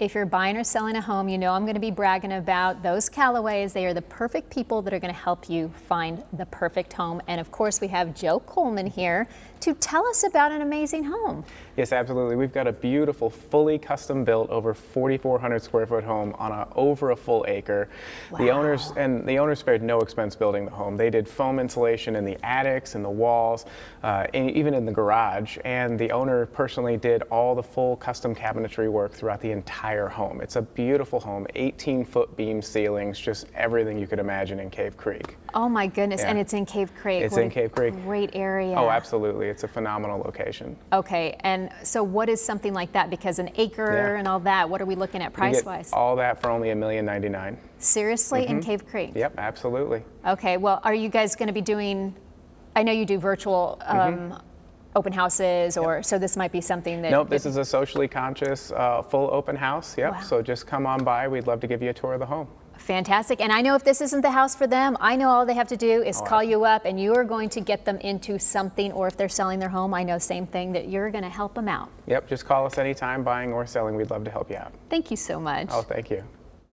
if you're buying or selling a home, you know I'm going to be bragging about those Callaways. They are the perfect people that are going to help you find the perfect home. And of course, we have Joe Coleman here to tell us about an amazing home. Yes, absolutely. We've got a beautiful, fully custom built, over 4,400 square foot home on over a full acre. Wow. The owners spared no expense building the home. They did foam insulation in the attics and the walls, even in the garage. And the owner personally did all the full custom cabinetry work throughout the entire home. It's a beautiful home, 18-foot beam ceilings, just everything you could imagine in Cave Creek. Oh my goodness, Yeah. and it's in Cave Creek. It's in Cave Creek. Great area. Oh, absolutely. It's a phenomenal location. Okay, and so what is something like that? Because an acre Yeah. and all that, what are we looking at price-wise? All that for only $1,099,000. Seriously, in Cave Creek? Yep, absolutely. Okay, well, are you guys going to be doing, I know you do virtual open houses, or so this might be something that... Nope, this is a socially conscious, full open house. Yep, Wow. So just come on by. We'd love to give you a tour of the home. Fantastic. And I know if this isn't the house for them, I know all they have to do is call you up and you are going to get them into something, or if they're selling their home, I know same thing, that you're going to help them out. Yep, just call us anytime, buying or selling. We'd love to help you out. Thank you so much. Oh, thank you.